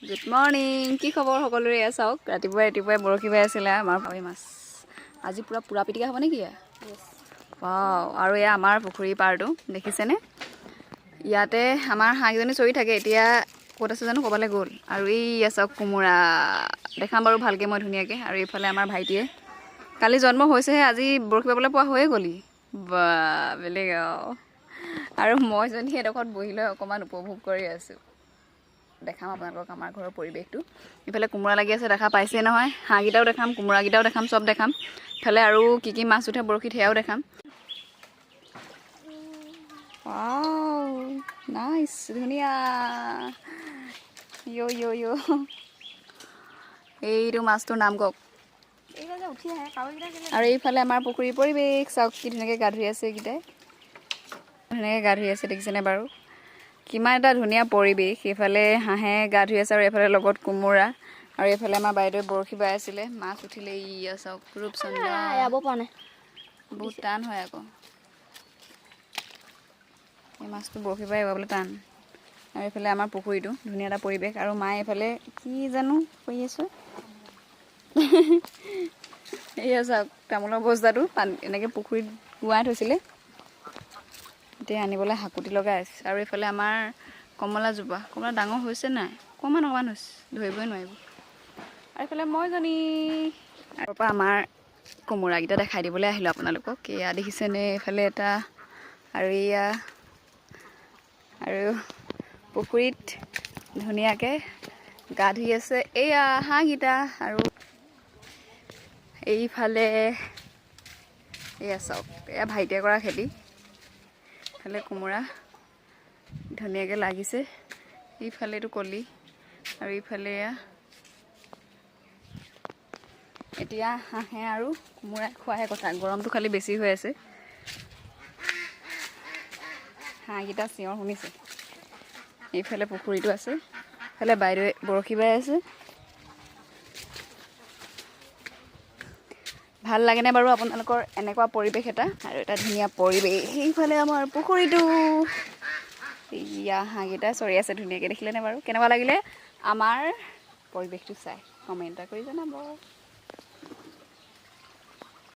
Good morning. কি খবৰ সকলোৰে? চাওক ৰাতিপুৱাই বৰশী বাই আছিলে আমাৰ ভাবি মাছ। আজি পুৰা পিটিকা হ'ব নেকি? ৱাও। আৰু এয়া আমাৰ পুখুৰী পাৰটো দেখিছেনে? ইয়াতে আমাৰ হাঁহকেইজনী চৰি থাকে। এতিয়া ক'ত আছে জানো, ক'বালৈ গ'ল। আৰু এই চাওক কোমোৰা দেখাম বাৰু ভালকৈ মই ধুনীয়াকৈ। আৰু এইফালে আমাৰ ভাইটিয়ে কালি জন্ম হৈছেহে, আজি বৰশী বাবলৈ পোৱা হৈয়ে গ'লি। বা বেলেগ আৰু মই যদি এডোখৰত বহি লৈ অকণমান উপভোগ কৰি আছোঁ। দেখাম আপোনালোকক আমাৰ ঘৰৰ পৰিৱেশটো। ইফালে কোমোৰা লাগি আছে, দেখা পাইছেই নহয়। হাঁহকেইটাও দেখাম, কোমোৰাকেইটাও দেখাম, চব দেখাম। ইফালে আৰু কি মাছ উঠে বৰশীত সেয়াও দেখাম। ৱাও নাইচ, ধুনীয়া। য়' এইটো মাছটোৰ নাম কওক। আৰু এইফালে আমাৰ পুখুৰীৰ পৰিৱেশ চাওক, কি ধুনীয়াকৈ গা ধুই আছে এইকেইটাই। ধুনীয়াকৈ গা ধুই আছে দেখিছেনে বাৰু? কিমান এটা ধুনীয়া পৰিৱেশ। সেইফালে হাঁহে গা ধুই আছে আৰু এইফালে লগত কোমোৰা। আৰু এইফালে আমাৰ বাইদেৱে বৰশী বাই আছিলে, মাছ উঠিলে। চাওক ৰূপচন্দা। বহুত টান হয় আকৌ এই মাছটো, বৰশী বাই এৰুৱাবলৈ টান। আৰু এইফালে আমাৰ পুখুৰীটো, ধুনীয়া এটা পৰিৱেশ। আৰু মায়ে এইফালে কি জানো কৰি আছে। এয়া চাওক তামোলৰ বস্তাটো এনেকৈ পুখুৰীত উৱাই থৈছিলে, এতিয়া আনিবলৈ হাকুটি লগাই আছে। আৰু এইফালে আমাৰ কমলাজোপা, কমলা ডাঙৰ হৈছে নাই, অকণমান হৈছে, ধৰিবই নোৱাৰিব। আৰু এইফালে মইজনী। আৰু পৰা আমাৰ কোমোৰাকেইটা দেখাই দিবলৈ আহিলোঁ আপোনালোকক। এয়া দেখিছেনে, এইফালে এটা আৰু এয়া। আৰু পুখুৰীত ধুনীয়াকৈ গা ধুই আছে এয়া হাঁহকেইটা। আৰু এইফালে এয়া চাওক, এয়া ভাইটিয়ে কৰা খেতি। এইফালে কোমোৰা ধুনীয়াকৈ লাগিছে। ইফালে এইটো কলি। আৰু ইফালে এয়া এতিয়া হাঁহে আৰু কোমোৰাই খোৱাহে কথা। গৰমটো খালি বেছি হৈ আছে। হাঁহকেইটা চিঞৰ শুনিছে। এইফালে পুখুৰীটো আছে, এইফালে বাইদেৱে বৰশী বাই আছে। ভাল লাগেনে বাৰু আপোনালোকৰ এনেকুৱা পৰিৱেশ এটা? আৰু এটা ধুনীয়া পৰিৱেশ। সেইফালে আমাৰ পুখুৰীটো। এয়া হাঁহকেইটা চৰি আছে ধুনীয়াকৈ, দেখিলেনে বাৰু? কেনেকুৱা লাগিলে আমাৰ পৰিৱেশটো চাই? কমেণ্ট এটা কৰি জনাব।